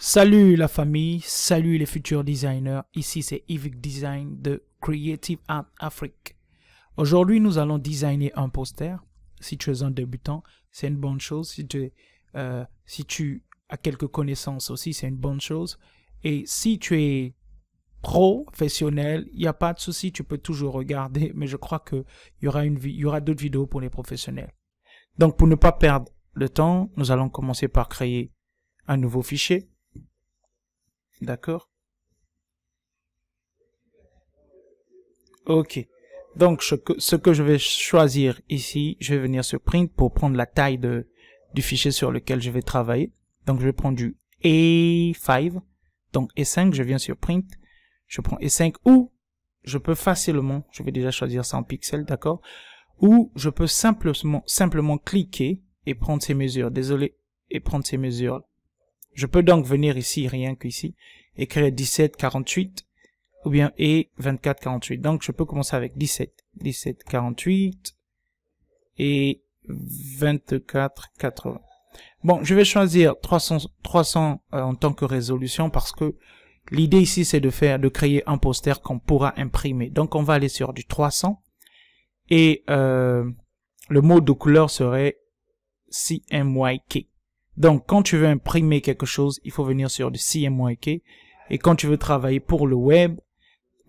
Salut la famille, salut les futurs designers, ici c'est Yvick Design de Creative Art Afrique. Aujourd'hui nous allons designer un poster. Si tu es un débutant, c'est une bonne chose. Si tu as quelques connaissances aussi, c'est une bonne chose. Et si tu es professionnel, il n'y a pas de souci, tu peux toujours regarder, mais je crois qu'il y aura d'autres vidéos pour les professionnels. Donc pour ne pas perdre le temps, nous allons commencer par créer un nouveau fichier. D'accord. Ok. Donc, ce que je vais choisir ici, je vais venir sur Print pour prendre la taille du fichier sur lequel je vais travailler. Donc, je vais prendre du A5. Donc, A5, je viens sur Print. Je prends A5 ou je peux facilement, je vais déjà choisir 100 pixels, d'accord? Ou je peux simplement cliquer et prendre ces mesures. Désolé. Et prendre ces mesures. Je peux donc venir ici, rien qu'ici, écrire 1748 ou bien et 2448. Donc, je peux commencer avec 1748 et 2480. Bon, je vais choisir 300 en tant que résolution parce que l'idée ici, c'est de créer un poster qu'on pourra imprimer. Donc, on va aller sur du 300 et le mode de couleur serait CMYK. Donc, quand tu veux imprimer quelque chose, il faut venir sur du CMYK. Et quand tu veux travailler pour le web,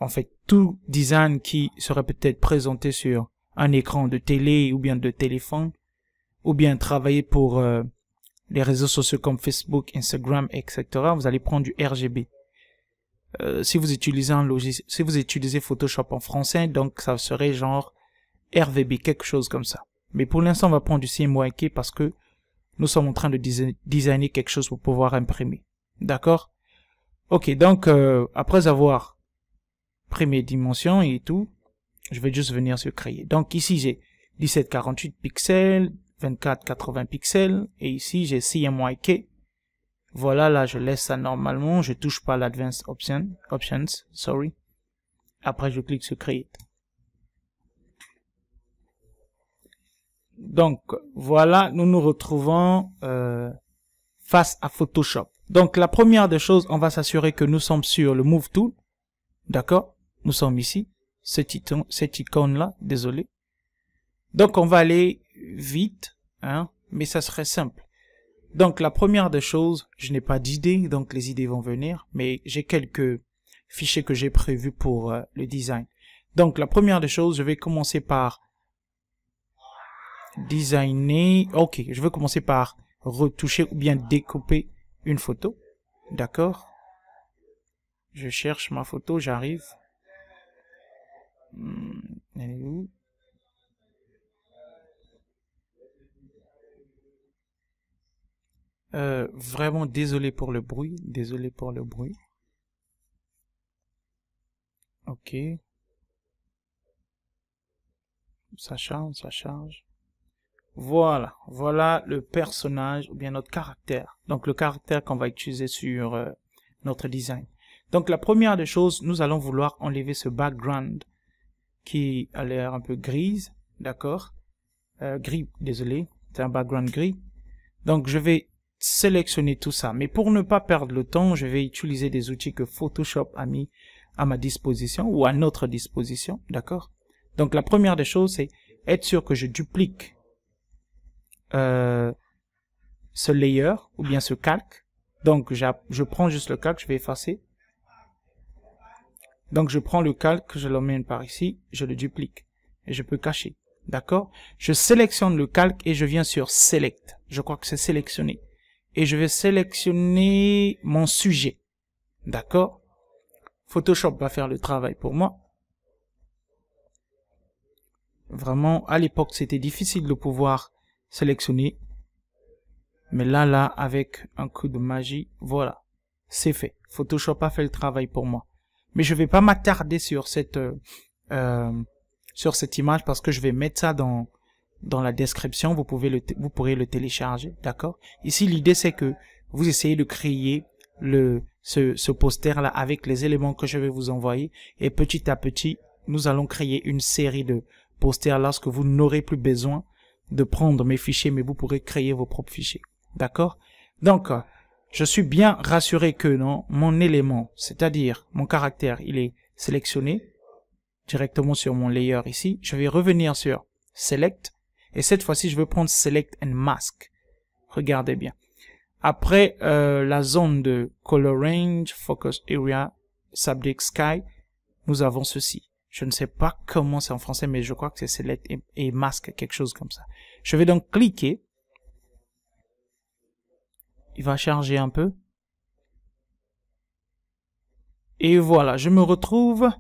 en fait, tout design qui serait peut-être présenté sur un écran de télé ou bien de téléphone, ou bien travailler pour les réseaux sociaux comme Facebook, Instagram, etc., vous allez prendre du RGB. Si vous utilisez un logiciel, si vous utilisez Photoshop en français, donc ça serait genre RVB, quelque chose comme ça. Mais pour l'instant, on va prendre du CMYK parce que nous sommes en train de designer quelque chose pour pouvoir imprimer. D'accord? Ok, donc après avoir pris mes dimensions et tout, je vais juste venir sur créer. Donc ici, j'ai 1748 pixels, 2480 pixels, et ici, j'ai CMYK. Voilà, là, je laisse ça normalement. Je touche pas l'Advanced Options, sorry. Après, je clique sur Create. Donc, voilà, nous nous retrouvons face à Photoshop. Donc, la première des choses, on va s'assurer que nous sommes sur le Move Tool. D'accord? Nous sommes ici. Cette icône-là, désolé. Donc, on va aller vite, hein, mais ça serait simple. Donc, la première des choses, je n'ai pas d'idée, donc les idées vont venir, mais j'ai quelques fichiers que j'ai prévus pour le design. Donc, la première des choses, je vais commencer par designer. Ok, je vais commencer par retoucher ou bien découper une photo. D'accord. Je cherche ma photo, j'arrive. Elle est où? Vraiment désolé pour le bruit. Désolé pour le bruit. Ok. Ça charge, ça charge. Voilà, voilà le personnage ou bien notre caractère. Donc le caractère qu'on va utiliser sur notre design. Donc la première des choses, nous allons vouloir enlever ce background qui a l'air un peu grise, d'accord? Gris, désolé, c'est un background gris. Donc je vais sélectionner tout ça. Mais pour ne pas perdre le temps, je vais utiliser des outils que Photoshop a mis à ma disposition ou à notre disposition, d'accord? Donc la première des choses, c'est être sûr que je duplique ce layer ou bien ce calque. Donc je prends juste le calque, je vais effacer. Donc je prends le calque, je l'emmène par ici, je le duplique et je peux cacher. D'accord? Je sélectionne le calque et je viens sur Select. Je crois que c'est sélectionné. Et je vais sélectionner mon sujet. D'accord? Photoshop va faire le travail pour moi. Vraiment, à l'époque, c'était difficile de pouvoir sélectionner. Mais là, avec un coup de magie, voilà, c'est fait. Photoshop a fait le travail pour moi. Mais je vais pas m'attarder sur cette image parce que je vais mettre ça dans la description. Vous pourrez le télécharger, d'accord? Ici, l'idée c'est que vous essayez de créer ce poster là avec les éléments que je vais vous envoyer et petit à petit, nous allons créer une série de posters lorsque vous n'aurez plus besoin de prendre mes fichiers, mais vous pourrez créer vos propres fichiers. D'accord? Donc, je suis bien rassuré que non, mon élément, c'est-à-dire mon caractère, il est sélectionné directement sur mon layer ici. Je vais revenir sur Select et cette fois-ci, je vais prendre Select and Mask. Regardez bien. Après la zone de Color Range, Focus Area, Subject Sky, nous avons ceci. Je ne sais pas comment c'est en français, mais je crois que c'est Select et Mask, quelque chose comme ça. Je vais donc cliquer. Il va charger un peu. Et voilà, je me retrouve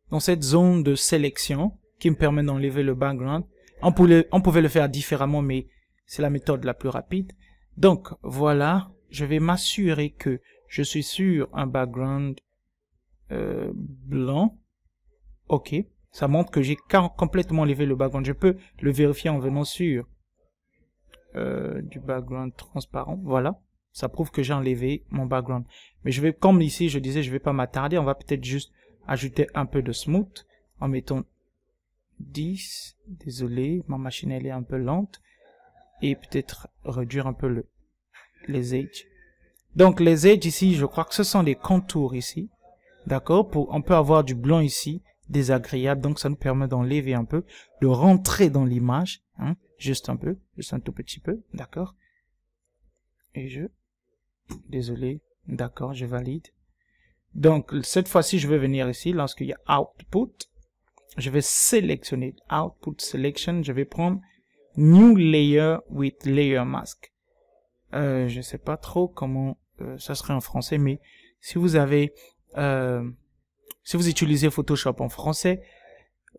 dans cette zone de sélection qui me permet d'enlever le background. On pouvait le faire différemment, mais c'est la méthode la plus rapide. Donc, voilà, je vais m'assurer que je suis sur un background blanc. OK, ça montre que j'ai complètement enlevé le background. Je peux le vérifier en venant sur du background transparent. Voilà. Ça prouve que j'ai enlevé mon background. Mais je vais, comme ici, je disais, je vais pas m'attarder. On va peut-être juste ajouter un peu de smooth en mettant 10. Désolé, ma machine elle est un peu lente. Et peut-être réduire un peu les edges. Donc les edges ici, je crois que ce sont des contours ici. D'accord? On peut avoir du blanc ici, désagréable. Donc ça nous permet d'enlever un peu, de rentrer dans l'image. Hein, juste un peu, juste un tout petit peu. D'accord? Et désolé, d'accord, je valide. Donc, cette fois-ci, je vais venir ici, lorsqu'il y a Output, je vais sélectionner Output Selection, je vais prendre New Layer with Layer Mask. Je sais pas trop comment ça serait en français, mais si vous avez, si vous utilisez Photoshop en français,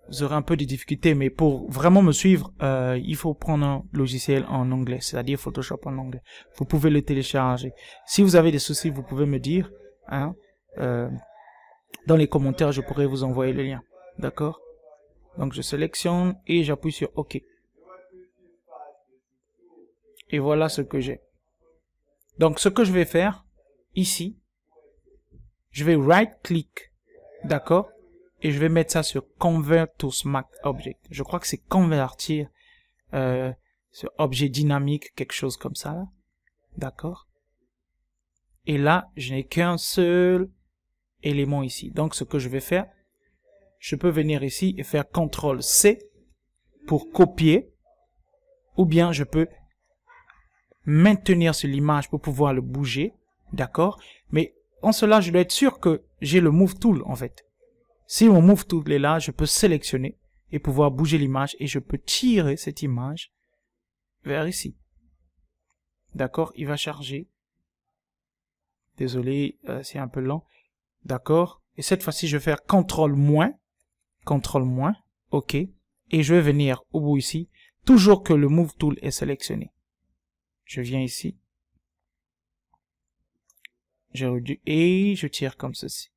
vous aurez un peu de difficultés, mais pour vraiment me suivre, il faut prendre un logiciel en anglais, c'est-à-dire Photoshop en anglais. Vous pouvez le télécharger. Si vous avez des soucis, vous pouvez me dire, hein, dans les commentaires, je pourrais vous envoyer le lien. D'accord? Donc, je sélectionne et j'appuie sur OK. Et voilà ce que j'ai. Donc, ce que je vais faire, ici, je vais right-click, d'accord? Et je vais mettre ça sur Convert to Smart Object. Je crois que c'est convertir sur objet dynamique, quelque chose comme ça, là. D'accord? Et là, je n'ai qu'un seul élément ici. Donc, ce que je vais faire, je peux venir ici et faire CTRL-C pour copier. Ou bien, je peux maintenir sur l'image pour pouvoir le bouger. D'accord? Mais en cela, je dois être sûr que j'ai le Move Tool, en fait. Si mon Move Tool est là, je peux sélectionner et pouvoir bouger l'image et je peux tirer cette image vers ici. D'accord? Il va charger. Désolé, c'est un peu lent. D'accord? Et cette fois-ci, je vais faire CTRL-, OK. Et je vais venir au bout ici, toujours que le Move Tool est sélectionné. Je viens ici. Je réduis et je tire comme ceci.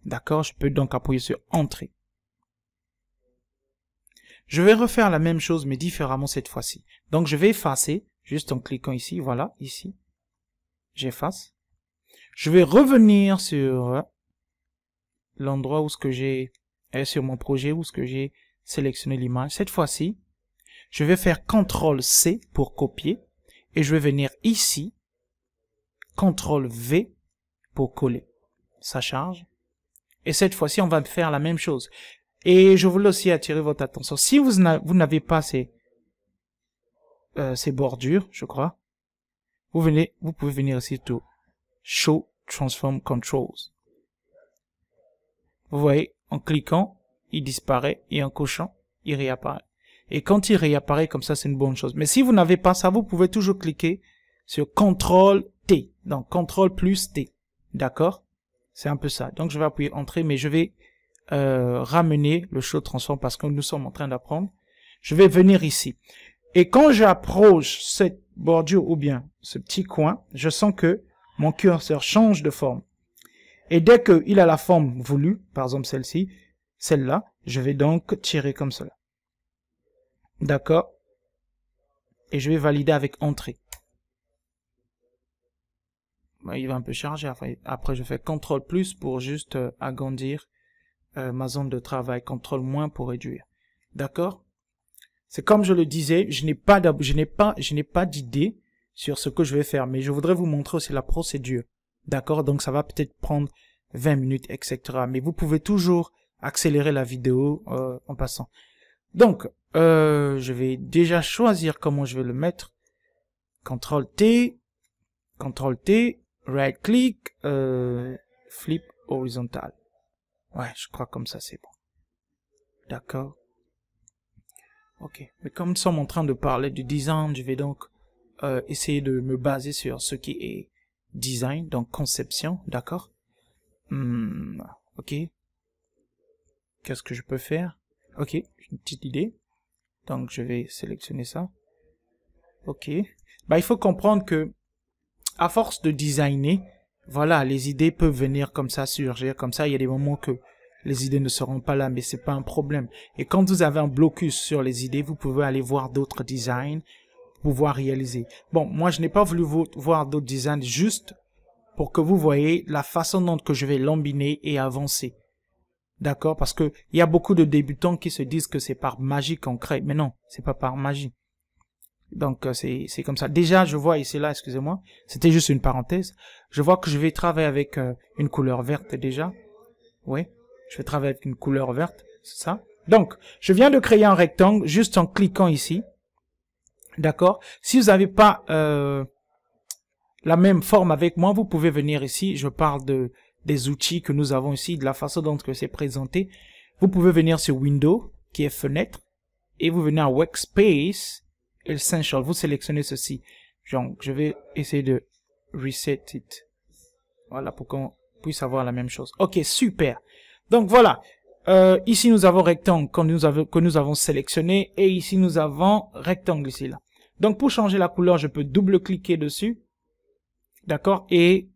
D'accord? Je peux donc appuyer sur Entrée. Je vais refaire la même chose, mais différemment cette fois-ci. Donc, je vais effacer, juste en cliquant ici, voilà, ici. J'efface. Je vais revenir sur l'endroit où ce que j'ai, sur mon projet, où ce que j'ai sélectionné l'image. Cette fois-ci, je vais faire CTRL-C pour copier. Et je vais venir ici, CTRL-V pour coller. Ça charge. Et cette fois-ci, on va faire la même chose. Et je voulais aussi attirer votre attention. Si vous n'avez pas ces bordures, je crois, vous pouvez venir ici tout Show Transform Controls. Vous voyez, en cliquant, il disparaît et en cochant, il réapparaît. Et quand il réapparaît comme ça, c'est une bonne chose. Mais si vous n'avez pas ça, vous pouvez toujours cliquer sur CTRL-T. Donc, CTRL plus T. D'accord? C'est un peu ça. Donc, je vais appuyer Entrée, mais je vais ramener le Show Transform parce que nous sommes en train d'apprendre. Je vais venir ici. Et quand j'approche cette bordure ou bien ce petit coin, je sens que mon curseur change de forme. Et dès qu'il a la forme voulue, par exemple celle-ci, celle-là, je vais donc tirer comme cela. D'accord? Et je vais valider avec Entrée. Il va un peu charger. Après je fais CTRL plus pour juste agrandir ma zone de travail. CTRL moins pour réduire. D'accord? C'est comme je le disais, je n'ai pas d'idée sur ce que je vais faire, mais je voudrais vous montrer aussi la procédure. D'accord? Donc ça va peut-être prendre 20 minutes, etc. Mais vous pouvez toujours accélérer la vidéo en passant. Donc, je vais déjà choisir comment je vais le mettre. CTRL-T, CTRL-T, right-click, flip horizontal. Ouais, je crois comme ça c'est bon. D'accord. Ok. Mais comme nous sommes en train de parler du design, je vais donc essayer de me baser sur ce qui est design, donc conception, d'accord. Ok. Qu'est-ce que je peux faire? Ok, j'ai une petite idée. Donc je vais sélectionner ça. Ok. Bah, il faut comprendre que à force de designer, voilà, les idées peuvent venir comme ça, surgir comme ça. Il y a des moments que les idées ne seront pas là, mais c'est pas un problème. Et quand vous avez un blocus sur les idées, vous pouvez aller voir d'autres designs, pouvoir réaliser. Bon, moi je n'ai pas voulu voir d'autres designs juste pour que vous voyez la façon dont que je vais l'embiner et avancer. D'accord? Parce que il y a beaucoup de débutants qui se disent que c'est par magie qu'on crée. Mais non, c'est pas par magie. Donc c'est comme ça. Déjà, je vois ici là, excusez-moi, c'était juste une parenthèse. Je vois que je vais travailler avec une couleur verte déjà. Oui, je vais travailler avec une couleur verte, c'est ça. Donc, je viens de créer un rectangle juste en cliquant ici. D'accord? Si vous n'avez pas la même forme avec moi, vous pouvez venir ici. Je parle des outils que nous avons ici, de la façon dont c'est présenté. Vous pouvez venir sur Windows, qui est fenêtre, et vous venez à Workspace, Essential. Vous sélectionnez ceci. Donc, je vais essayer de reset it. Voilà, pour qu'on puisse avoir la même chose. Ok, super. Donc voilà. Ici, nous avons rectangle que nous avons sélectionné, et ici, nous avons rectangle ici là. Donc, pour changer la couleur, je peux double-cliquer dessus. D'accord? Et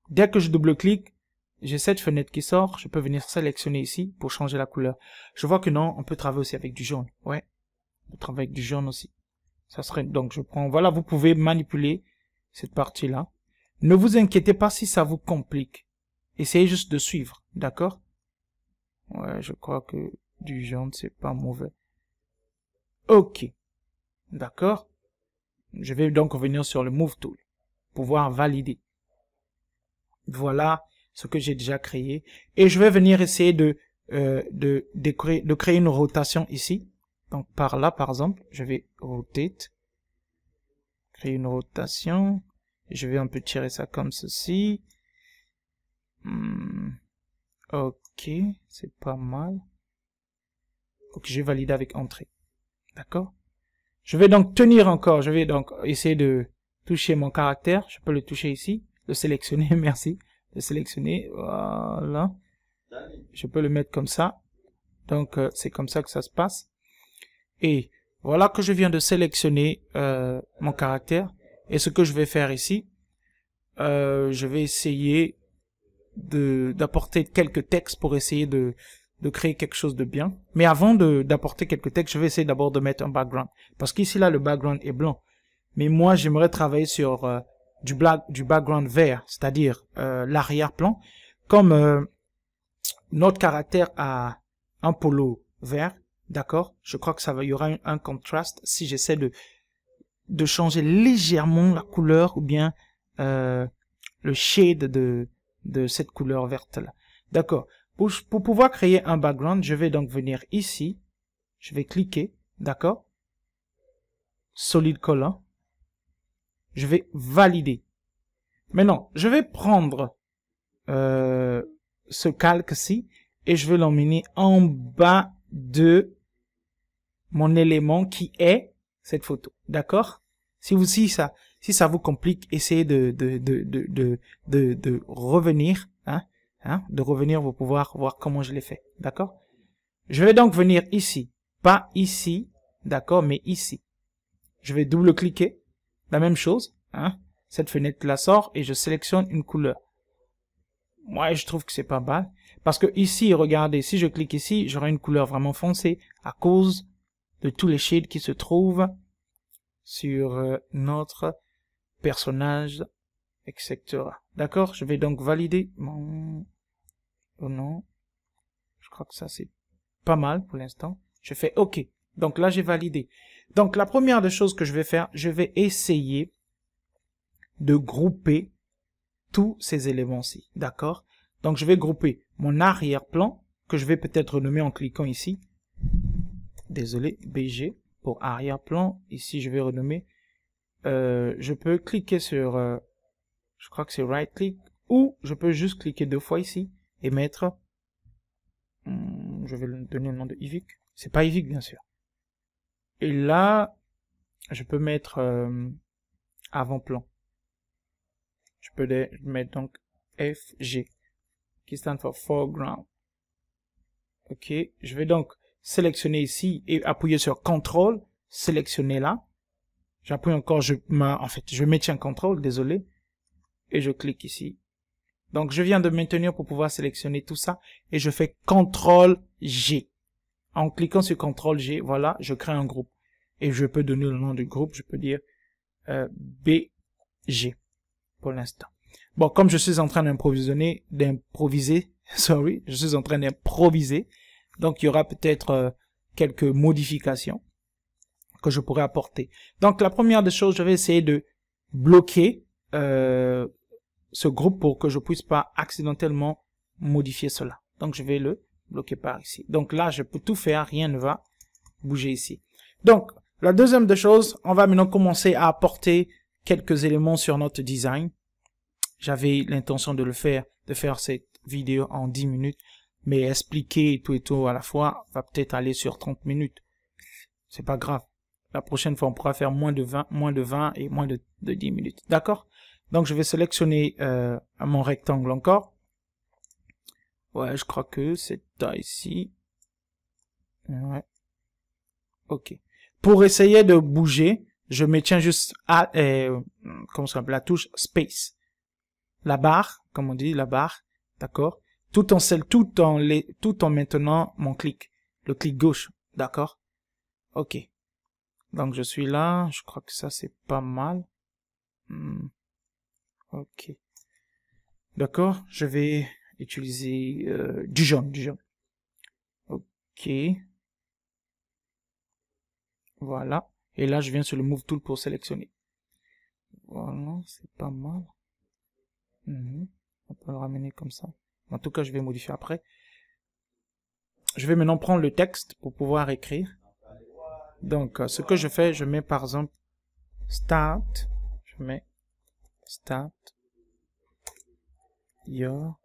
dès que je double-clique, j'ai cette fenêtre qui sort. Je peux venir sélectionner ici pour changer la couleur. Je vois que non, on peut travailler aussi avec du jaune. Ouais. On peut travailler avec du jaune aussi. Ça serait, donc je prends, voilà, vous pouvez manipuler cette partie-là. Ne vous inquiétez pas si ça vous complique. Essayez juste de suivre. D'accord? Ouais, je crois que du jaune, c'est pas mauvais. Ok. D'accord? Je vais donc revenir sur le Move Tool. Pouvoir valider. Voilà ce que j'ai déjà créé. Et je vais venir essayer de créer une rotation ici. Donc par là, par exemple, je vais rotate. Créer une rotation. Je vais un peu tirer ça comme ceci. Ok, c'est pas mal. Ok, je vais valider avec entrée. D'accord? Je vais donc tenir encore. Je vais donc essayer de toucher mon caractère. Je peux le toucher ici. Le sélectionner, merci. Le sélectionner, voilà. Je peux le mettre comme ça. Donc, c'est comme ça que ça se passe. Et voilà que je viens de sélectionner mon caractère. Et ce que je vais faire ici, je vais essayer d'apporter quelques textes pour essayer de créer quelque chose de bien. Mais avant d'apporter quelques textes, je vais essayer d'abord de mettre un background. Parce qu'ici, là, le background est blanc. Mais moi, j'aimerais travailler sur du background vert, c'est-à-dire l'arrière-plan. Comme notre caractère a un polo vert, d'accord? Je crois que il y aura un contraste si j'essaie de changer légèrement la couleur ou bien le shade de cette couleur verte là. D'accord. Pour pouvoir créer un background, je vais donc venir ici. Je vais cliquer, d'accord? Solid color. Je vais valider. Maintenant, je vais prendre ce calque-ci et je vais l'emmener en bas de mon élément qui est cette photo. D'accord? Si ça vous complique, essayez de revenir, de revenir pour pouvoir voir comment je l'ai fait. D'accord? Je vais donc venir ici. Pas ici, d'accord, mais ici. Je vais double-cliquer. La même chose, Cette fenêtre-là sort et je sélectionne une couleur. Moi, je trouve que c'est pas mal. Parce que ici, regardez, si je clique ici, j'aurai une couleur vraiment foncée à cause de tous les shades qui se trouvent sur notre personnage, etc. D'accord? Je vais donc valider mon... Oh non. Je crois que ça, c'est pas mal pour l'instant. Je fais OK. Donc là, j'ai validé. Donc, la première des choses que je vais faire, je vais essayer de grouper tous ces éléments-ci, d'accord? Donc, je vais grouper mon arrière-plan, que je vais peut-être renommer en cliquant ici. Désolé, BG, pour arrière-plan. Ici, je vais renommer. Je peux cliquer sur, je crois que c'est right-click, ou je peux juste cliquer 2 fois ici, et mettre, je vais donner le nom de Ivic. C'est pas Ivic, bien sûr. Et là, je peux mettre avant-plan. Je peux mettre donc FG, qui stand for foreground. Ok, je vais donc sélectionner ici et appuyer sur CTRL, sélectionner là. J'appuie encore, je maintiens CTRL, désolé, et je clique ici. Donc je viens de maintenir pour pouvoir sélectionner tout ça et je fais CTRL G. En cliquant sur CTRL G, voilà, je crée un groupe et je peux donner le nom du groupe, je peux dire BG pour l'instant. Bon, comme je suis en train d'improviser, sorry, je suis en train d'improviser, donc il y aura peut-être quelques modifications que je pourrais apporter. Donc la première des choses, je vais essayer de bloquer ce groupe pour que je puisse pas accidentellement modifier cela. Donc je vais le bloquer par ici. Donc là, je peux tout faire, rien ne va bouger ici. Donc la deuxième des choses, on va maintenant commencer à apporter quelques éléments sur notre design. J'avais l'intention de faire cette vidéo en 10 minutes, mais expliquer tout et tout à la fois va peut-être aller sur 30 minutes. C'est pas grave. La prochaine fois, on pourra faire moins de 20 et moins de 10 minutes. D'accord? Donc, je vais sélectionner mon rectangle encore. Ouais, je crois que c'est ici. Ouais. Ok. Pour essayer de bouger, je me tiens juste à comment ça s'appelle, la touche Space. La barre, comme on dit, la barre, d'accord? Tout en maintenant mon clic, le clic gauche, d'accord? Ok. Donc je suis là, je crois que ça c'est pas mal. Ok. D'accord, je vais utiliser du jaune. Ok. Voilà. Et là je viens sur le Move Tool pour sélectionner. Voilà, c'est pas mal. On peut le ramener comme ça. En tout cas, je vais modifier après. Je vais maintenant prendre le texte pour pouvoir écrire. Donc, ce que je fais, je mets par exemple start. Je mets start your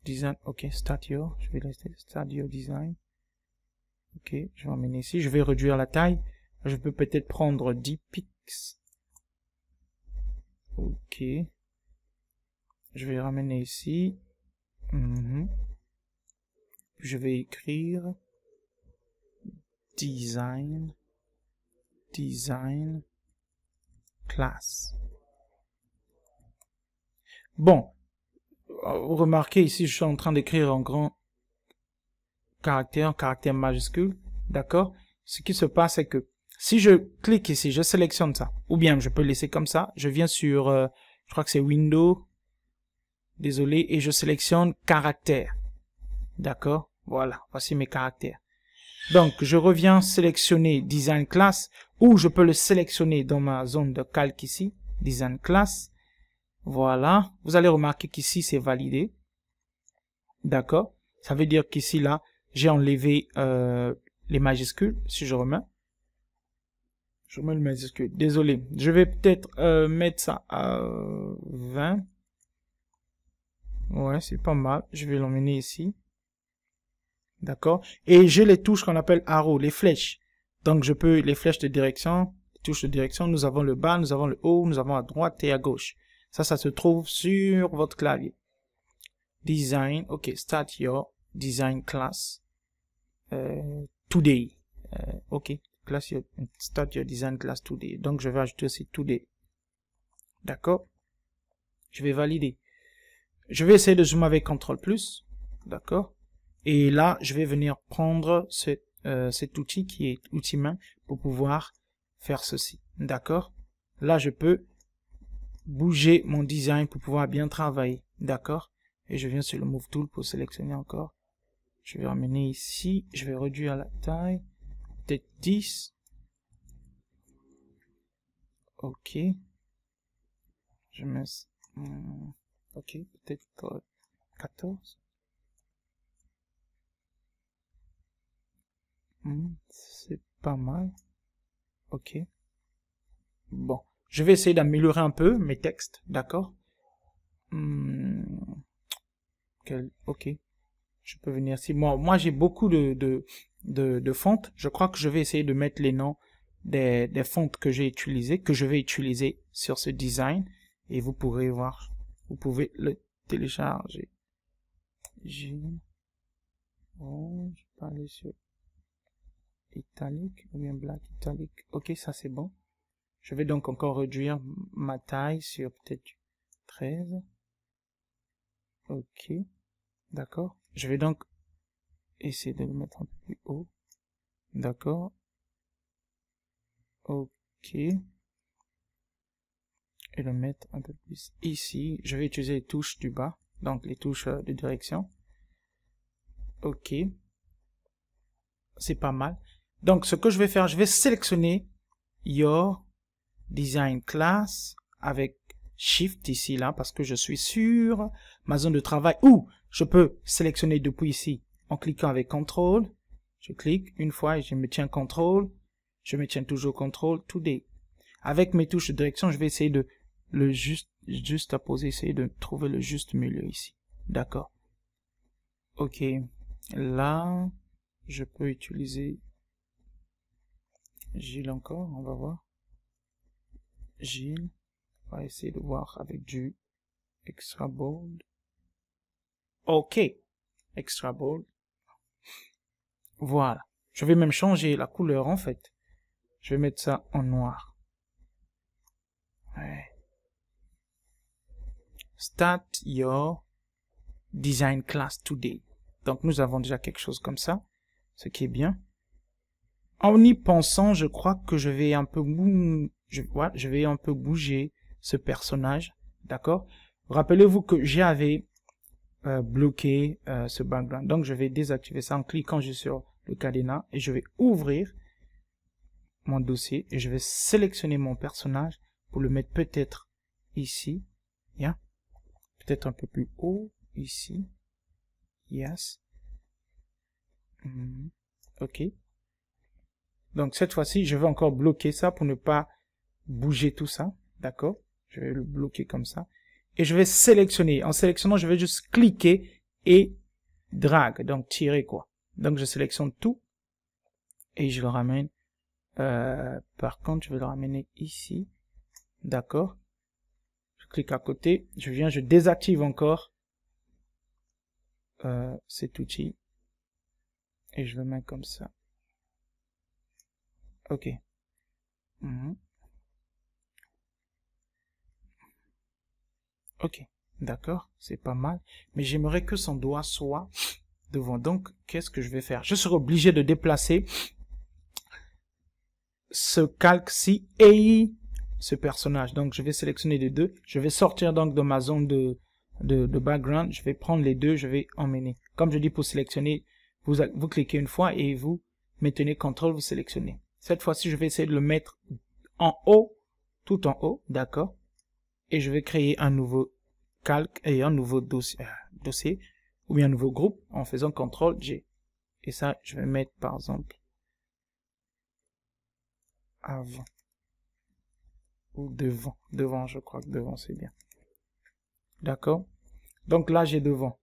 design. Ok, start your. Je vais laisser start your design. Ok, je vais emmener ici. Je vais réduire la taille. Je peux peut-être prendre 10 pixels. Ok. Je vais ramener ici. Je vais écrire design class. Bon, remarquez ici, je suis en train d'écrire en grand caractère majuscule, d'accord? Ce qui se passe, c'est que si je clique ici, je sélectionne ça, ou bien je peux laisser comme ça, je viens sur, je crois que c'est Windows, désolé, et je sélectionne caractère, d'accord? Voilà, voici mes caractères. Donc, je reviens sélectionner Design Class, ou je peux le sélectionner dans ma zone de calque ici, Design Class. Voilà, vous allez remarquer qu'ici, c'est validé. D'accord? Ça veut dire qu'ici, là, j'ai enlevé les majuscules. Si je remets le majuscule. Désolé, je vais peut-être mettre ça à 20. Ouais, c'est pas mal. Je vais l'emmener ici. D'accord? Et j'ai les touches qu'on appelle arrow, les flèches. Donc, je peux, les flèches de direction, les touches de direction, nous avons le bas, nous avons le haut, nous avons à droite et à gauche. Ça se trouve sur votre clavier. Design, ok, start your design class. Today. Ok, start your design class today. Donc, je vais ajouter aussi today. D'accord? Je vais valider. Je vais essayer de zoomer avec CTRL+. D'accord? Et là, je vais venir prendre cet outil qui est outil main pour pouvoir faire ceci. D'accord? Là, je peux bouger mon design pour pouvoir bien travailler. D'accord? Et je viens sur le Move Tool pour sélectionner encore. Je vais ramener ici. Je vais réduire la taille. Peut-être 10. Ok. Je mets... ok, peut-être 14. C'est pas mal. Ok. Bon. Je vais essayer d'améliorer un peu mes textes, d'accord? Ok. Je peux venir ici. Moi j'ai beaucoup de fontes. Je crois que je vais essayer de mettre les noms des fontes que j'ai utilisées, que je vais utiliser sur ce design. Et vous pourrez voir. Vous pouvez le télécharger. Oh, je peux aller sur italique ou bien black italique. Ok, ça c'est bon. Je vais donc encore réduire ma taille sur peut-être 13. Ok, d'accord. Je vais donc essayer de le mettre un peu plus haut. D'accord. Ok. Et le mettre un peu plus ici. Je vais utiliser les touches du bas. Donc les touches de direction. Ok. C'est pas mal. Donc ce que je vais faire, je vais sélectionner Your Design Class avec Shift ici là parce que je suis sur ma zone de travail ou je peux sélectionner depuis ici en cliquant avec CTRL. Je clique une fois et je me tiens CTRL. Je me tiens toujours CTRL tout des. Avec mes touches de direction, je vais essayer de le juste à poser, essayer de trouver le juste milieu ici. D'accord. Ok. Là, je peux utiliser Gilles encore, on va voir. Gilles. On va essayer de voir avec du extra bold. Ok. Extra bold. Voilà. Je vais même changer la couleur en fait. Je vais mettre ça en noir. Ouais. Start your design class today. Donc nous avons déjà quelque chose comme ça, ce qui est bien. En y pensant, je crois que je vais un peu je vais un peu bouger ce personnage, d'accord? Rappelez-vous que j'avais bloqué ce background. Donc je vais désactiver ça en cliquant juste sur le cadenas et je vais ouvrir mon dossier et je vais sélectionner mon personnage pour le mettre peut-être ici, yeah. Peut-être un peu plus haut ici, yes. Ok. Donc cette fois-ci, je vais encore bloquer ça pour ne pas bouger tout ça, d'accord? Je vais le bloquer comme ça. Et je vais sélectionner. En sélectionnant, je vais juste cliquer et drag, donc tirer quoi. Donc je sélectionne tout et je le ramène. Par contre, je vais le ramener ici, d'accord? Je clique à côté, je désactive encore cet outil et je le mets comme ça. Ok. Ok, d'accord, c'est pas mal. Mais j'aimerais que son doigt soit devant. Donc, qu'est-ce que je vais faire? Je serai obligé de déplacer ce calque-ci et ce personnage. Donc, je vais sélectionner les deux. Je vais sortir donc de ma zone de background. Je vais prendre les deux, je vais emmener. Comme je dis pour sélectionner, vous cliquez une fois et vous maintenez CTRL, vous sélectionnez. Cette fois-ci, je vais essayer de le mettre en haut, tout en haut, d'accord? Et je vais créer un nouveau calque et un nouveau dossier ou bien un nouveau groupe en faisant CTRL G. Et ça, je vais mettre par exemple avant ou devant. Devant, je crois que devant c'est bien. D'accord? Donc là, j'ai devant.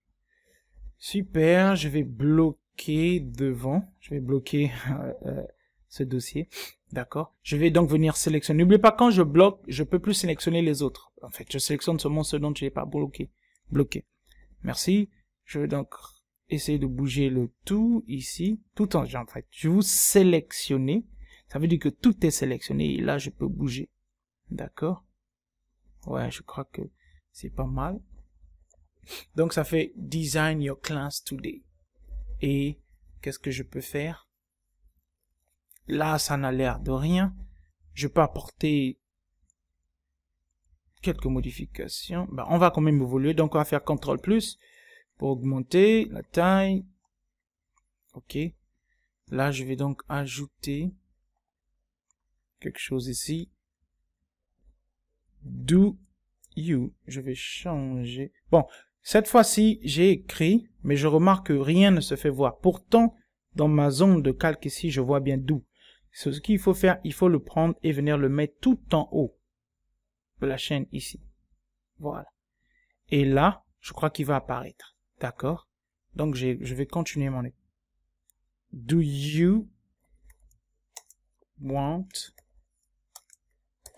Super, je vais bloquer devant. Je vais bloquer ce dossier. D'accord? Je vais donc venir sélectionner. N'oubliez pas, quand je bloque, je peux plus sélectionner les autres. En fait, je sélectionne seulement ce dont je n'ai pas bloqué. Merci. Je vais donc essayer de bouger le tout ici. Tout en fait, je vais vous sélectionner. Ça veut dire que tout est sélectionné et là, je peux bouger. D'accord? Ouais, je crois que c'est pas mal. Donc, ça fait Design Your Class Today. Et qu'est-ce que je peux faire? Là, ça n'a l'air de rien. Je peux apporter quelques modifications. Ben, on va quand même évoluer. Donc, on va faire CTRL+ pour augmenter la taille. Ok. Là, je vais donc ajouter quelque chose ici. do you, je vais changer. Bon, cette fois-ci, j'ai écrit, mais je remarque que rien ne se fait voir. Pourtant, dans ma zone de calque ici, je vois bien do. Ce qu'il faut faire, il faut le prendre et venir le mettre tout en haut de la chaîne ici. Voilà. Et là, je crois qu'il va apparaître. D'accord? Donc, je vais continuer mon écrit. Do you want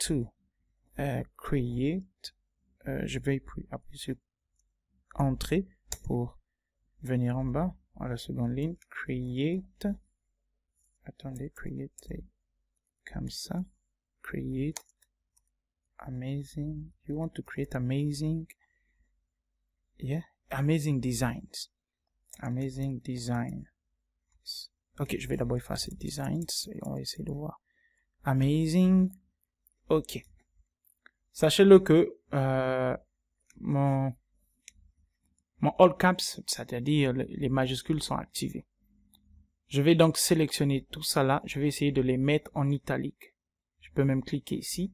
to create, je vais appuyer sur Entrée pour venir en bas, à la seconde ligne, create, attendez, create, comme ça, create, amazing, you want to create amazing, yeah, amazing designs, amazing design. Ok, je vais d'abord effacer designs et on va essayer de voir. Amazing, ok. Sachez-le que mon all caps, c'est-à-dire les majuscules sont activées. Je vais donc sélectionner tout ça là. Je vais essayer de les mettre en italique. Je peux même cliquer ici.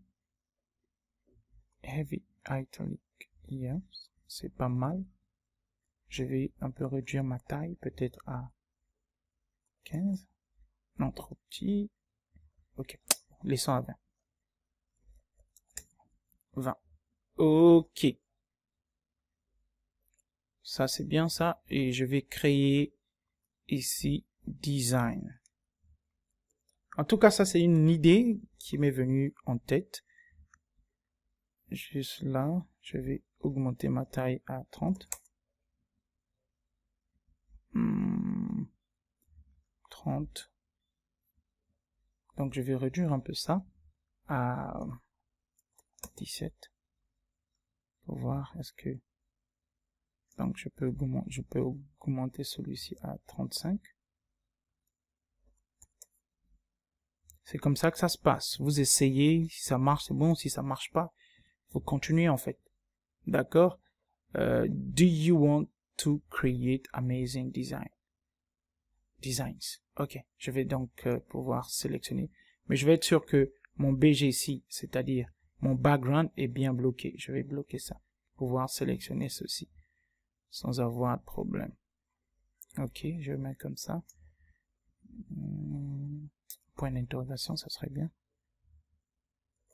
Heavy italic, yes, c'est pas mal. Je vais un peu réduire ma taille, peut-être à 15. Non, trop petit. Ok, laissons à 20. 20. Ok. Ça, c'est bien ça. Et je vais créer ici design. En tout cas, ça, c'est une idée qui m'est venue en tête. Juste là, je vais augmenter ma taille à 30. 30. Donc, je vais réduire un peu ça à 17. Pour voir, est-ce que... Donc, je peux augmenter celui-ci à 35. C'est comme ça que ça se passe. Vous essayez, si ça marche, c'est bon. Si ça marche pas, il faut continuer en fait. D'accord? Do you want to create amazing designs? Ok, je vais donc pouvoir sélectionner. Mais je vais être sûr que mon BGC, c'est-à-dire mon background, est bien bloqué. Je vais bloquer ça. Pouvoir sélectionner ceci sans avoir de problème. Ok, je vais mettre comme ça. Point d'interrogation, ça serait bien.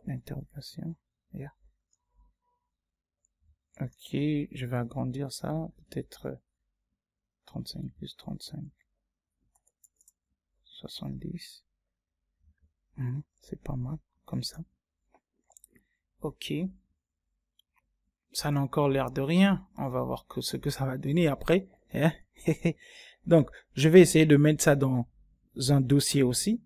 L'interrogation. Yeah. Ok, je vais agrandir ça. Peut-être 35 plus 35. 70. C'est pas mal, comme ça. Ok. Ça n'a encore l'air de rien. On va voir ce que ça va donner après. Donc, je vais essayer de mettre ça dans un dossier aussi.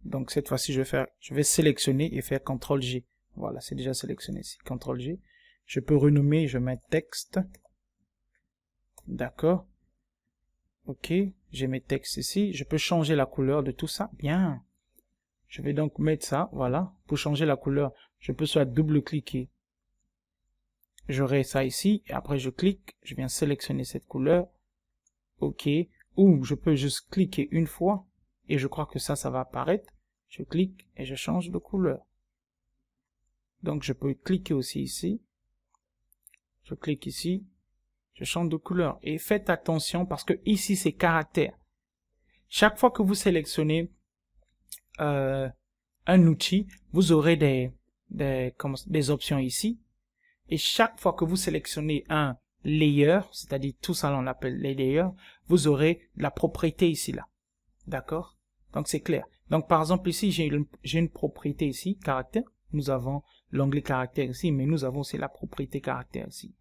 Donc, cette fois-ci, je vais sélectionner et faire CTRL-G. Voilà, c'est déjà sélectionné ici. CTRL-G. Je peux renommer, je mets texte. D'accord. Ok, j'ai mes textes ici. Je peux changer la couleur de tout ça. Bien. Je vais donc mettre ça, voilà. Pour changer la couleur, je peux soit double-cliquer. J'aurai ça ici. Et après, je clique. Je viens sélectionner cette couleur. Ok. Ou je peux juste cliquer une fois. Et je crois que ça va apparaître. Je clique et je change de couleur. Donc, je peux cliquer aussi ici. Je clique ici. Je change de couleur. Et faites attention parce que ici, c'est caractère. Chaque fois que vous sélectionnez un outil, vous aurez des options ici. Et chaque fois que vous sélectionnez un layer, c'est-à-dire tout ça on l'appelle les layers, vous aurez la propriété ici là. D'accord? Donc c'est clair. Donc par exemple ici, j'ai une propriété ici, caractère. Nous avons l'onglet caractère ici, mais nous avons aussi la propriété caractère ici.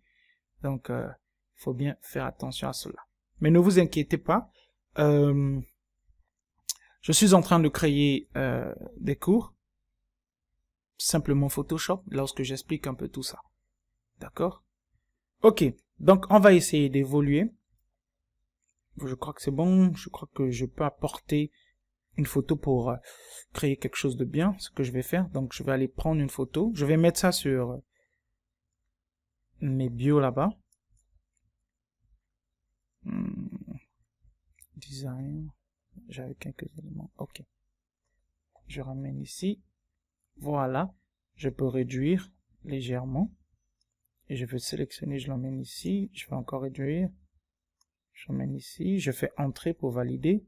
Donc il faut bien faire attention à cela. Mais ne vous inquiétez pas. Je suis en train de créer des cours, simplement Photoshop, lorsque j'explique un peu tout ça. D'accord? Ok, donc on va essayer d'évoluer. Je crois que c'est bon, je crois que je peux apporter une photo pour créer quelque chose de bien, ce que je vais faire. Donc je vais aller prendre une photo, je vais mettre ça sur mes bios là-bas. Design, j'avais quelques éléments, ok. Je ramène ici, voilà, je peux réduire légèrement. Et je vais sélectionner, je l'emmène ici. Je vais encore réduire. Je l'emmène ici. Je fais entrer pour valider.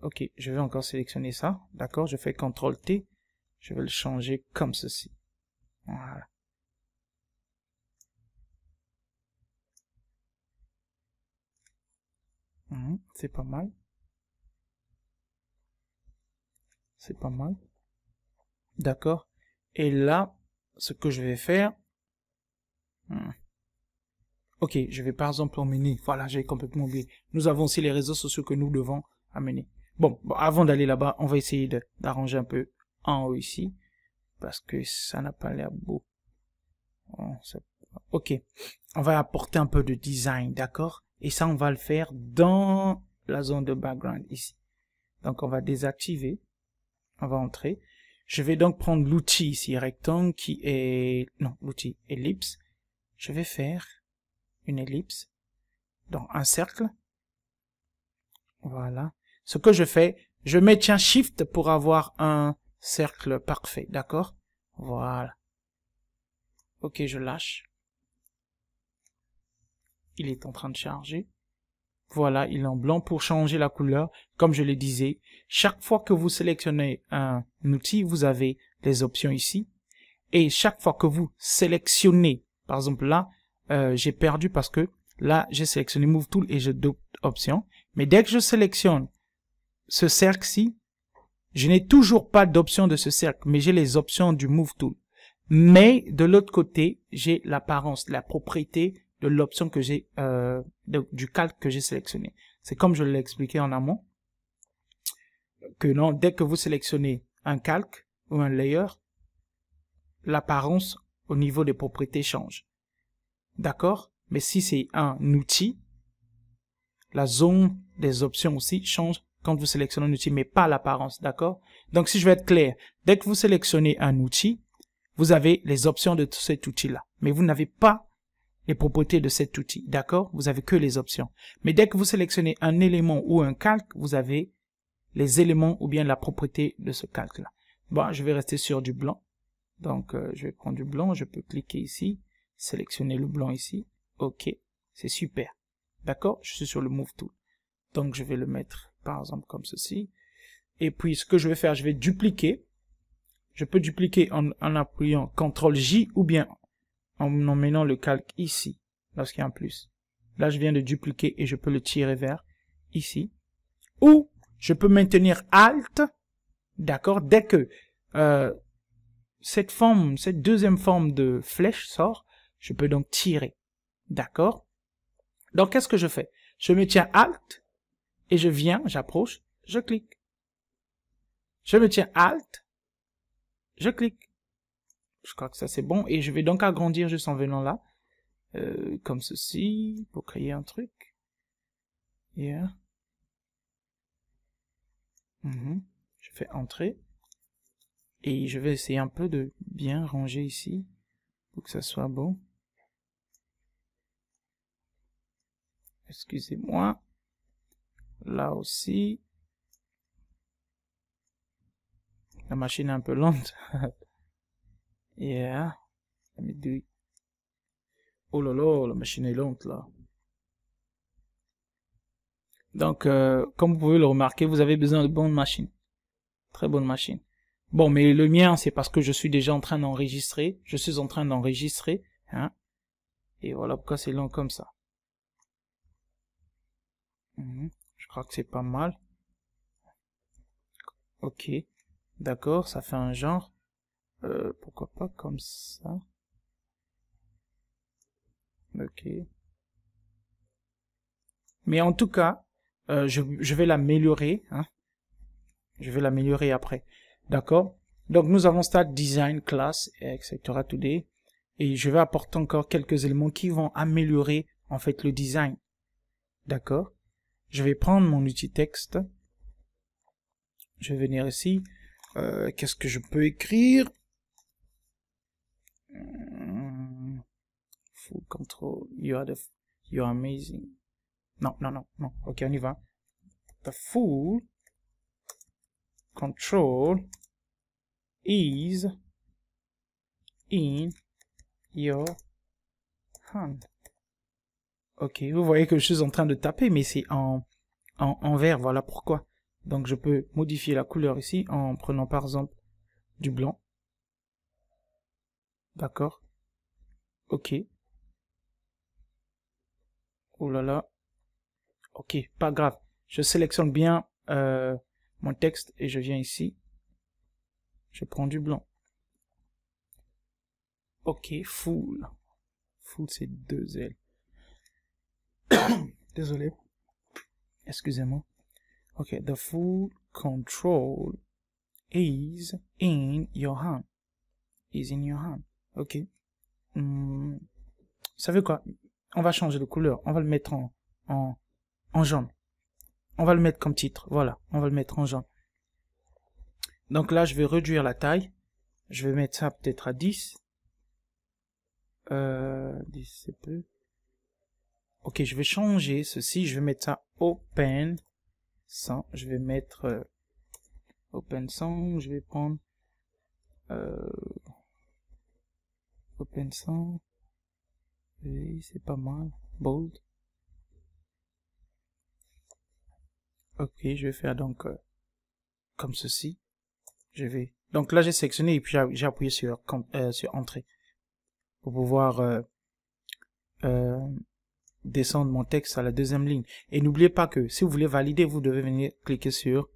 Ok, je vais encore sélectionner ça. D'accord, je fais CTRL-T. Je vais le changer comme ceci. Voilà. C'est pas mal. C'est pas mal. D'accord. Et là, ce que je vais faire... Ok, je vais par exemple emmener... Voilà, j'ai complètement oublié. Nous avons aussi les réseaux sociaux que nous devons amener. Bon, avant d'aller là-bas, on va essayer d'arranger un peu en haut ici. Parce que ça n'a pas l'air beau. Ok, on va apporter un peu de design, d'accord? Et ça, on va le faire dans la zone de background ici. Donc, on va désactiver. On va entrer. Je vais donc prendre l'outil ici, rectangle, qui est... Non, l'outil ellipse. Je vais faire une ellipse dans un cercle. Voilà. Ce que je fais, je maintiens Shift pour avoir un cercle parfait, d'accord? Voilà. Ok, je lâche. Il est en train de charger. Voilà, il est en blanc. Pour changer la couleur, comme je le disais, chaque fois que vous sélectionnez un outil, vous avez les options ici. Et chaque fois que vous sélectionnez, par exemple là, j'ai perdu parce que là, j'ai sélectionné Move Tool et j'ai d'autres options. Mais dès que je sélectionne ce cercle-ci, je n'ai toujours pas d'option de ce cercle, mais j'ai les options du Move Tool. Mais de l'autre côté, j'ai l'apparence, la propriété de l'option que j'ai, du calque que j'ai sélectionné. C'est comme je l'ai expliqué en amont, que non, dès que vous sélectionnez un calque ou un layer, l'apparence au niveau des propriétés change. D'accord? Mais si c'est un outil, la zone des options aussi change quand vous sélectionnez un outil, mais pas l'apparence. D'accord? Donc, si je vais être clair, dès que vous sélectionnez un outil, vous avez les options de cet outil-là. Mais vous n'avez pas les propriétés de cet outil. D'accord? Vous avez que les options. Mais dès que vous sélectionnez un élément ou un calque, vous avez les éléments ou bien la propriété de ce calque-là. Bon, je vais rester sur du blanc. Donc, je vais prendre du blanc. Je peux cliquer ici, sélectionner le blanc ici. OK, c'est super. D'accord? Je suis sur le Move Tool. Donc, je vais le mettre, par exemple, comme ceci. Et puis, ce que je vais faire, je vais dupliquer. Je peux dupliquer en appuyant CTRL-J ou bien en emmenant le calque ici, lorsqu'il y a un plus. Là, je viens de dupliquer et je peux le tirer vers ici. Ou, je peux maintenir Alt, d'accord, dès que cette deuxième forme de flèche sort, je peux donc tirer, d'accord. Donc, qu'est-ce que je fais? Je me tiens Alt et je viens, j'approche, je clique. Je me tiens Alt, je clique. Je crois que ça c'est bon et je vais donc agrandir juste en venant là, comme ceci, pour créer un truc. Yeah. Je fais entrer et je vais essayer un peu de bien ranger ici pour que ça soit bon. Excusez-moi. Là aussi. La machine est un peu lente. Yeah. Let me do it. Oh là là, la machine est lente là. Donc, comme vous pouvez le remarquer, vous avez besoin de bonnes machines. Très bonne machine. Bon, mais le mien, c'est parce que je suis déjà en train d'enregistrer. Je suis en train d'enregistrer. Hein. Et voilà pourquoi c'est long comme ça. Je crois que c'est pas mal. Ok. D'accord, ça fait un genre. Pourquoi pas comme ça. Ok. Mais en tout cas, je vais l'améliorer. Hein. Je vais l'améliorer après. D'accord. Donc nous avons Start Design Class, etc. Today. Et je vais apporter encore quelques éléments qui vont améliorer en fait le design. D'accord. Je vais prendre mon outil texte. Je vais venir ici. Qu'est-ce que je peux écrire? Full control. You are amazing. Non. Ok, on y va. The full control is in your hand. Ok, vous voyez que je suis en train de taper, mais c'est en vert, voilà pourquoi. Donc je peux modifier la couleur ici en prenant par exemple du blanc. D'accord. Ok. Oh là là. Ok, pas grave. Je sélectionne bien mon texte et je viens ici. Je prends du blanc. Ok, full. Full, c'est 2 L. Désolé. Excusez-moi. Ok, the full control is in your hand. Is in your hand. Ok. Vous savez quoi? On va changer de couleur. On va le mettre en jaune. On va le mettre comme titre. Voilà. On va le mettre en jaune. Donc là, je vais réduire la taille. Je vais mettre ça peut-être à 10. 10 c'est peu. Ok, je vais changer ceci. Je vais mettre ça open 100. Je vais mettre open 100. Je vais prendre open 100. Oui, c'est pas mal. Bold. Ok, je vais faire donc comme ceci. Donc là j'ai sélectionné et puis j'ai appuyé sur entrée pour pouvoir descendre mon texte à la deuxième ligne. Et n'oubliez pas que si vous voulez valider, vous devez venir cliquer sur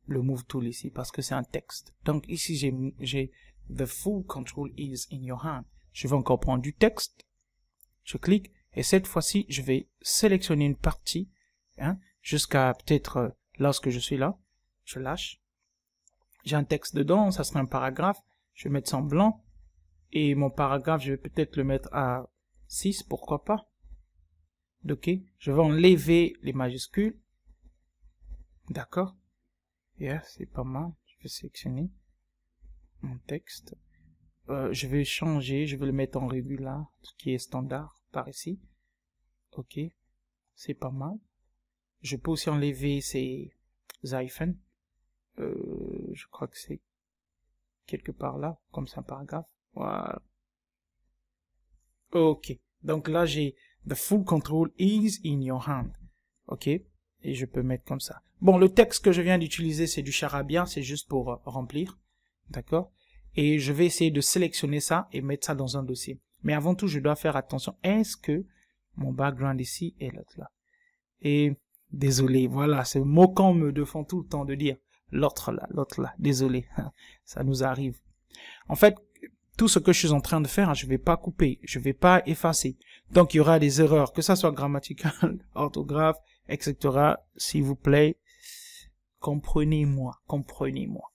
le Move Tool ici parce que c'est un texte. Donc ici j'ai The full control is in your hand. Je vais encore prendre du texte. Je clique et cette fois-ci je vais sélectionner une partie jusqu'à peut-être lorsque je suis là. Je lâche. J'ai un texte dedans, ça sera un paragraphe. Je vais mettre ça en blanc. Et mon paragraphe, je vais peut-être le mettre à 6, pourquoi pas. Ok, je vais enlever les majuscules. D'accord. Yeah, c'est pas mal. Je vais sélectionner mon texte. Je vais changer, je vais le mettre en régular, ce qui est standard par ici. Ok, c'est pas mal. Je peux aussi enlever ces hyphens. Je crois que c'est quelque part là, comme c'est un paragraphe. Voilà. Ok. Donc là, j'ai the full control is in your hand. Ok. Et je peux mettre comme ça. Bon, le texte que je viens d'utiliser, c'est du charabia. C'est juste pour remplir. D'accord. Et je vais essayer de sélectionner ça et mettre ça dans un dossier. Mais avant tout, je dois faire attention. Est-ce que mon background ici est l'autre là? Et désolé, voilà, c'est le mot qu'on me défend tout le temps de dire. L'autre là, désolé, ça nous arrive. En fait, tout ce que je suis en train de faire, je vais pas couper, je vais pas effacer. Donc, il y aura des erreurs, que ça soit grammatical, orthographe, etc. S'il vous plaît, comprenez-moi, comprenez-moi.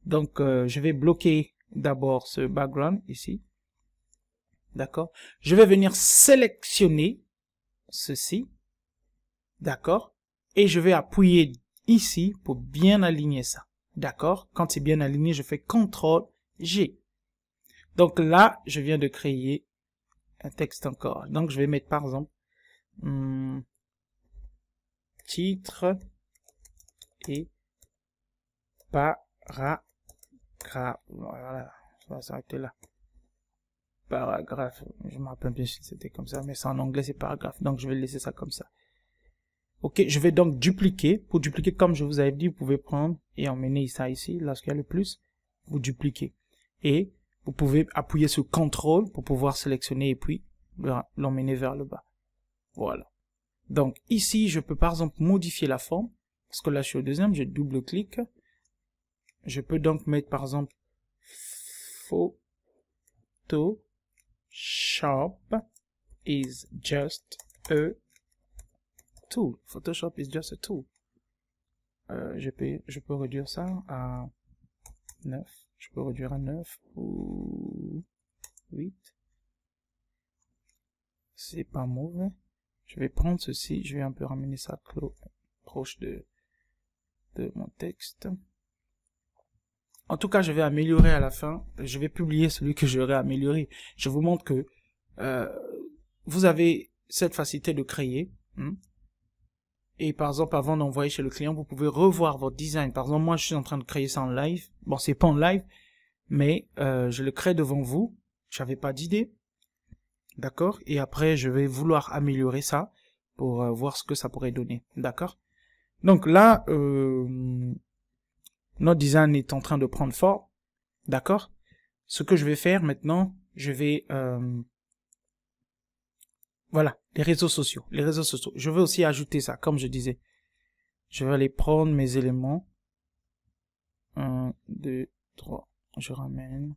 Donc, je vais bloquer d'abord ce background ici. D'accord? Je vais venir sélectionner ceci. D'accord? Et je vais appuyer ici pour bien aligner ça. D'accord? Quand c'est bien aligné, je fais CTRL-G. Donc là, je viens de créer un texte encore. Donc je vais mettre par exemple titre et paragraphe. Voilà, ça va s'arrêter là. Paragraphe, je me rappelle bien si c'était comme ça, mais c'est en anglais, c'est paragraphe. Donc je vais laisser ça comme ça. Ok, je vais donc dupliquer. Pour dupliquer, comme je vous avais dit, vous pouvez prendre et emmener ça ici, lorsqu'il y a le plus, vous dupliquez. Et vous pouvez appuyer sur CTRL pour pouvoir sélectionner et puis l'emmener vers le bas. Voilà. Donc ici, je peux par exemple modifier la forme. Parce que là, je suis au deuxième, je double-clique. Je peux donc mettre par exemple Photoshop is just a tool. Photoshop is just a tool. Je peux réduire ça à 9. Je peux réduire à 9 ou 8. C'est pas mauvais. Je vais prendre ceci. Je vais un peu ramener ça proche de mon texte. En tout cas, je vais améliorer à la fin. Je vais publier celui que j'aurai amélioré. Je vous montre que vous avez cette facilité de créer. Et par exemple, avant d'envoyer chez le client, vous pouvez revoir votre design. Par exemple, moi, je suis en train de créer ça en live. Bon, c'est pas en live, mais je le crée devant vous. j'avais pas d'idée. D'accord? Et après, je vais vouloir améliorer ça pour voir ce que ça pourrait donner. D'accord? Donc là, notre design est en train de prendre forme. D'accord? Ce que je vais faire maintenant, je vais... voilà, les réseaux sociaux. Les réseaux sociaux. Je vais aussi ajouter ça, comme je disais. Je vais aller prendre mes éléments. 1, 2, 3. Je ramène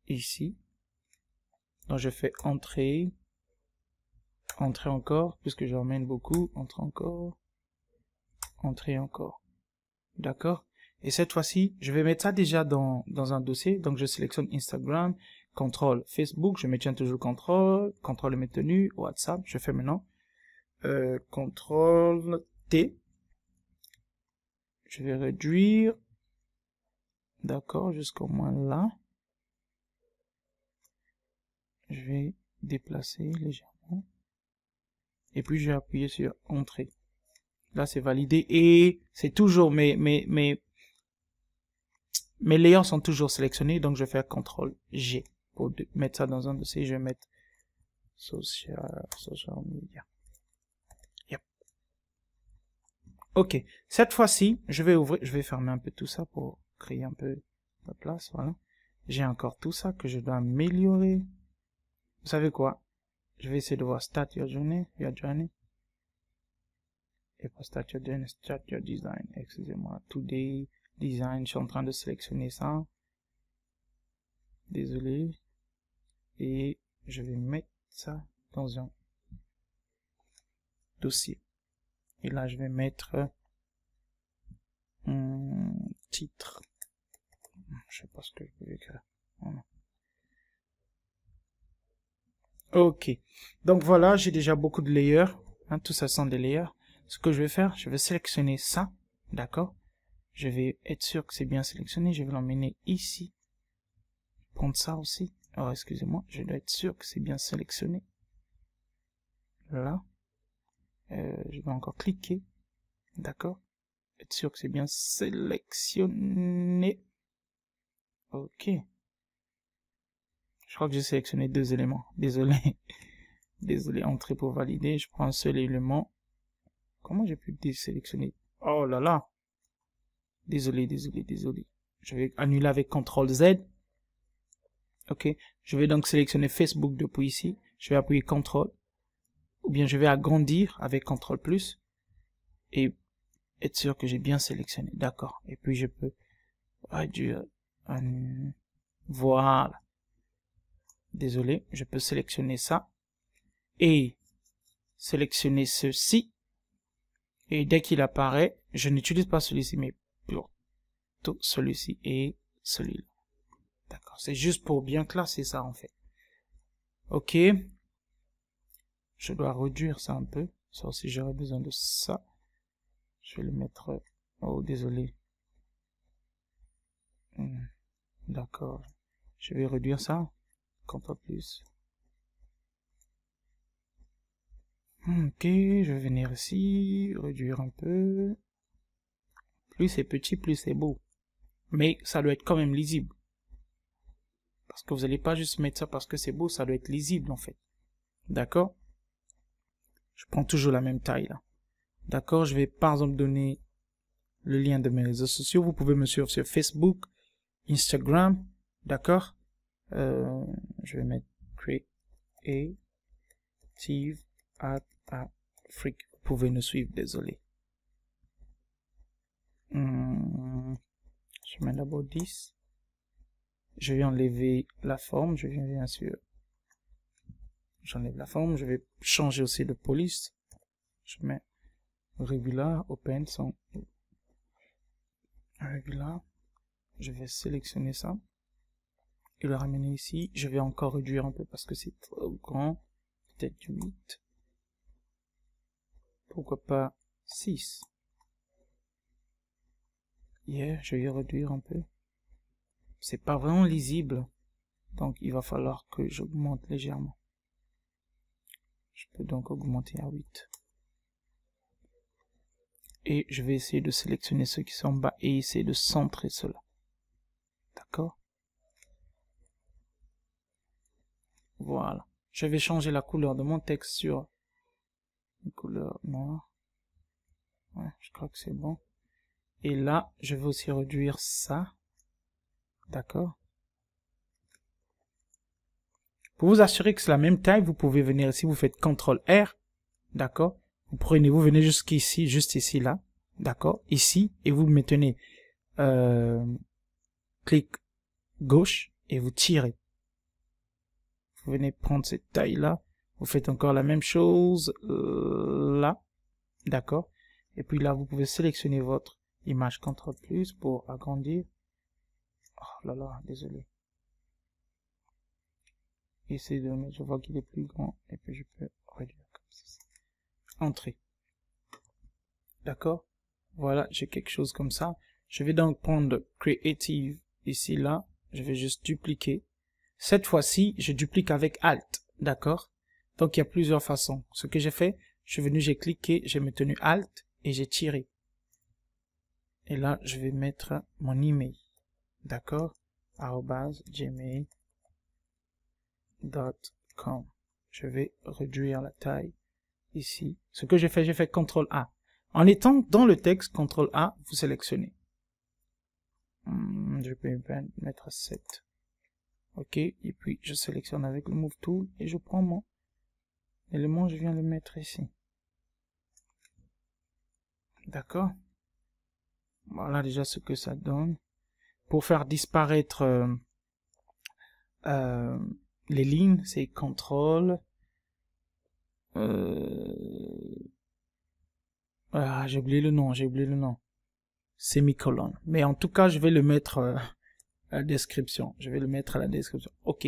ici. Donc je fais entrer. Entrer encore, puisque je ramène beaucoup. Entrer encore. Entrer encore. D'accord? Et cette fois-ci, je vais mettre ça déjà dans un dossier. Donc je sélectionne Instagram, contrôle Facebook, je maintiens toujours contrôle maintenu, WhatsApp, je fais maintenant contrôle T. Je vais réduire, d'accord, jusqu'au moins là. Je vais déplacer légèrement. Et puis je vais appuyer sur entrée. Là c'est validé et c'est toujours mes layers sont toujours sélectionnés, donc je vais faire CTRL G pour mettre ça dans un dossier. Je vais mettre social media. Yep. Ok, cette fois-ci, je vais fermer un peu tout ça pour créer un peu de place. Voilà, j'ai encore tout ça que je dois améliorer. Vous savez quoi? Je vais essayer de voir Start Your Journey, et pas Start Your Journey, Start Your Design. Excusez-moi, Today Design. Je suis en train de sélectionner ça. Désolé. Et je vais mettre ça dans un dossier. Et là, je vais mettre un titre. Je sais pas ce que je peux écrire. Voilà. Ok. Donc voilà, j'ai déjà beaucoup de layers. Hein, tout ça sont des layers. Ce que je vais faire, je vais sélectionner ça. D'accord? Je vais être sûr que c'est bien sélectionné. Je vais l'emmener ici. Prendre ça aussi. Alors, excusez-moi, je dois être sûr que c'est bien sélectionné. Là. Je vais encore cliquer. D'accord? Être sûr que c'est bien sélectionné. Ok. Je crois que j'ai sélectionné 2 éléments. Désolé. Désolé, entrée pour valider. Je prends un seul élément. Comment j'ai pu désélectionner? Oh là là. Désolé. Je vais annuler avec CTRL Z. Ok. Je vais donc sélectionner Facebook depuis ici. Je vais appuyer CTRL. Ou bien je vais agrandir avec CTRL plus. Et être sûr que j'ai bien sélectionné. D'accord. Et puis je peux réduire. Voilà. Désolé. Je peux sélectionner ça. Et sélectionner ceci. Et dès qu'il apparaît, je n'utilise pas celui-ci, mais plutôt celui-ci et celui-là. D'accord. C'est juste pour bien classer ça, en fait. Ok. Je dois réduire ça un peu. Ça aussi, j'aurais besoin de ça. Je vais le mettre... Oh, désolé. D'accord. Je vais réduire ça. CTRL plus. Ok, je vais venir ici, réduire un peu. Plus c'est petit, plus c'est beau. Mais ça doit être quand même lisible. Parce que vous n'allez pas juste mettre ça parce que c'est beau, ça doit être lisible en fait. D'accord? Je prends toujours la même taille là. D'accord? Je vais par exemple donner le lien de mes réseaux sociaux. Vous pouvez me suivre sur Facebook, Instagram. D'accord? Je vais mettre Creative at Afrique. Vous pouvez nous suivre, désolé. Je mets d'abord 10. Je vais enlever la forme. Je viens bien sûr. J'enlève la forme. Je vais changer aussi de police. Je mets Regular, Open, sans Regular. Je vais sélectionner ça. Et le ramener ici. Je vais encore réduire un peu parce que c'est trop grand. Peut-être 8. Pourquoi pas 6. Je vais réduire un peu. C'est pas vraiment lisible. Donc il va falloir que j'augmente légèrement. Je peux donc augmenter à 8. Et je vais essayer de sélectionner ceux qui sont en bas et essayer de centrer cela. D'accord? Voilà. Je vais changer la couleur de mon texte sur une couleur noire. Ouais, je crois que c'est bon. Et là, je vais aussi réduire ça. D'accord. Pour vous assurer que c'est la même taille, vous pouvez venir ici, vous faites CTRL R. D'accord. Vous venez jusqu'ici, juste ici, là. D'accord. Ici, et vous maintenez clic gauche et vous tirez. Vous venez prendre cette taille-là. Vous faites encore la même chose là. D'accord. Et puis là, vous pouvez sélectionner votre image CTRL+ pour agrandir. Oh là là, désolé. Essayez de mettre, je vois qu'il est plus grand. Et puis je peux réduire comme ça. Entrée. D'accord. Voilà, j'ai quelque chose comme ça. Je vais donc prendre Creative ici, là. Je vais juste dupliquer. Cette fois-ci, je duplique avec Alt. D'accord. Donc, il y a plusieurs façons. Ce que j'ai fait, je suis venu, j'ai cliqué, j'ai maintenu Alt et j'ai tiré. Et là, je vais mettre mon email. D'accord. @gmail.com. Je vais réduire la taille ici. Ce que j'ai fait CTRL A. En étant dans le texte, CTRL A, vous sélectionnez. Je peux mettre 7. Ok, et puis je sélectionne avec le Move Tool et je prends mon élément, je viens le mettre ici. D'accord. Voilà déjà ce que ça donne. Pour faire disparaître les lignes, c'est CTRL. Ah, j'ai oublié le nom. Semicolon. Mais en tout cas, je vais le mettre à la description. Ok.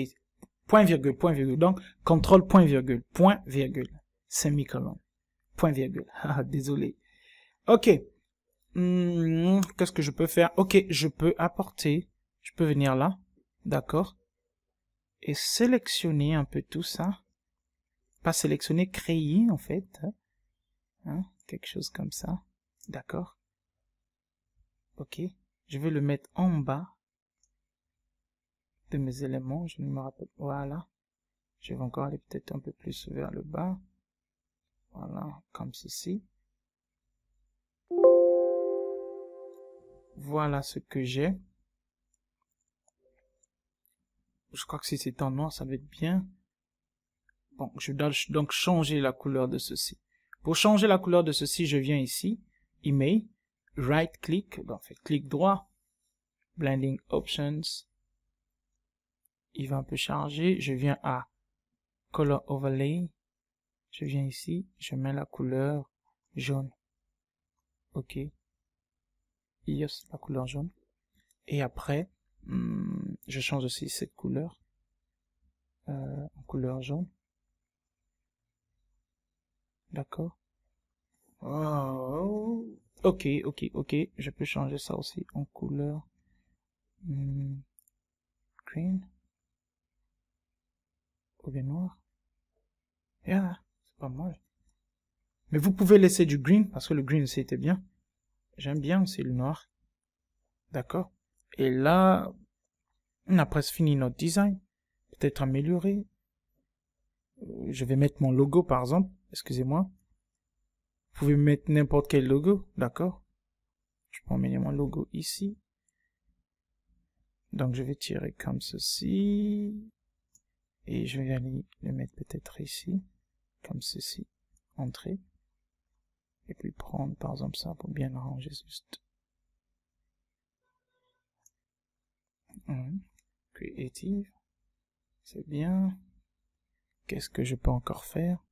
Point virgule. Donc, CTRL point virgule. Semicolon. Point virgule. Ah, désolé. Ok. Qu'est-ce que je peux faire? Ok, je peux venir là. D'accord. Et sélectionner un peu tout ça. Pas sélectionner, créer en fait. Hein, quelque chose comme ça. D'accord. Ok. Je vais le mettre en bas de mes éléments. Je ne me rappelle. Voilà. Je vais encore aller peut-être un peu plus vers le bas. Voilà, comme ceci. Voilà ce que j'ai. Je crois que si c'est en noir, ça va être bien. Bon, je dois donc changer la couleur de ceci. Pour changer la couleur de ceci, je viens ici, Email, right click, donc fait clic droit, Blending Options. Il va un peu charger. Je viens à Color Overlay. Je viens ici, je mets la couleur jaune. Ok. Yes, la couleur jaune. Et après, je change aussi cette couleur en couleur jaune. D'accord. Oh. Ok. Je peux changer ça aussi en couleur green ou bien noir. Yeah, c'est pas mal. Mais vous pouvez laisser du green parce que le green c'était bien. J'aime bien aussi le noir. D'accord. Et là, on a presque fini notre design. Peut-être améliorer. Je vais mettre mon logo par exemple. Excusez-moi. Vous pouvez mettre n'importe quel logo. D'accord. Je peux emmener mon logo ici. Donc je vais tirer comme ceci. Et je vais aller le mettre peut-être ici. Comme ceci. Entrée. Et puis prendre par exemple ça pour bien arranger juste. Creative. C'est bien. Qu'est-ce que je peux encore faire?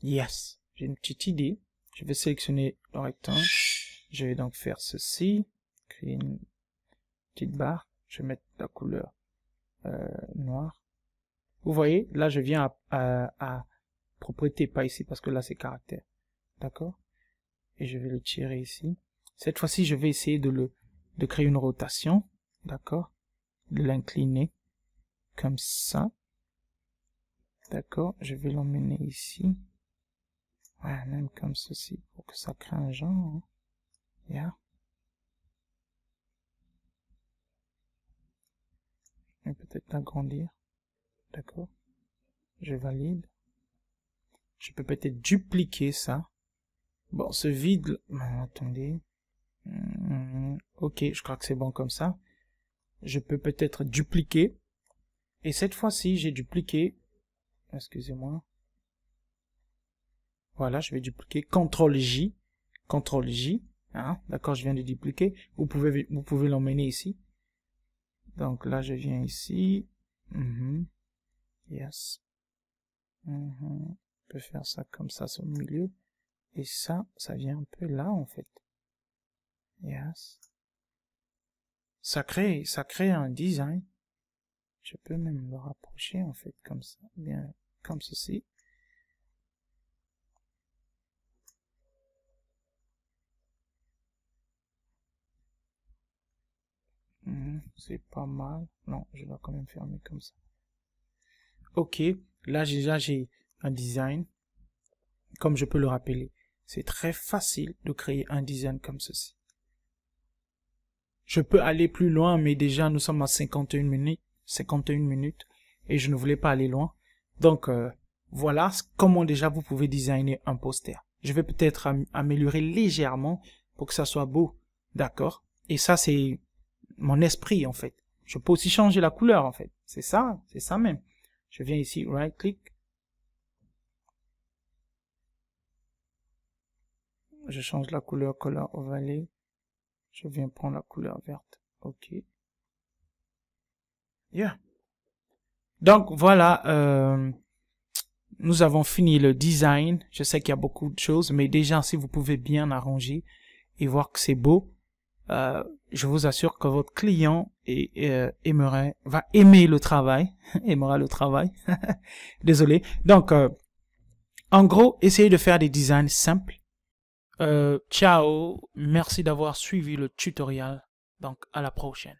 Yes. J'ai une petite idée. Je vais sélectionner le rectangle. Je vais donc faire ceci. Créer une petite barre. Je vais mettre la couleur noire. Vous voyez, là je viens à propriété, pas ici parce que là c'est caractère. D'accord? Et je vais le tirer ici. Cette fois-ci, je vais essayer de créer une rotation. D'accord? De l'incliner. Comme ça. D'accord? Je vais l'emmener ici. Ouais, même comme ceci. Pour que ça crée un genre. Hein. Yeah. vais peut-être l'agrandir. D'accord. Je valide. Je peux peut-être dupliquer ça. Bon, ce vide... Non, attendez. Ok, je crois que c'est bon comme ça. Je peux peut-être dupliquer. Et cette fois-ci, j'ai dupliqué. Excusez-moi. Voilà, je vais dupliquer. CTRL-J. CTRL-J. Hein, d'accord, je viens de dupliquer. Vous pouvez l'emmener ici. Donc là, je viens ici. Yes. On peut faire ça comme ça, au milieu. Et ça vient un peu là, en fait. Yes. Ça crée un design. Je peux même le rapprocher, en fait, comme ça. Bien, comme ceci. C'est pas mal. Non, je dois quand même fermer comme ça. Ok, là déjà j'ai un design. Comme je peux le rappeler, c'est très facile de créer un design comme ceci. Je peux aller plus loin, mais déjà nous sommes à 51 minutes et je ne voulais pas aller loin. Donc voilà comment déjà vous pouvez designer un poster. Je vais peut-être améliorer légèrement pour que ça soit beau, d'accord? Et ça c'est mon esprit en fait. Je peux aussi changer la couleur en fait. C'est ça même. Je viens ici, right click. Je change la couleur color overlay. Je viens prendre la couleur verte. Ok. Yeah. Donc voilà, nous avons fini le design. Je sais qu'il y a beaucoup de choses, mais déjà si vous pouvez bien arranger et voir que c'est beau, je vous assure que votre client va aimer le travail, aimera le travail. Désolé. Donc, en gros, essayez de faire des designs simples. Ciao, merci d'avoir suivi le tutoriel. Donc, à la prochaine.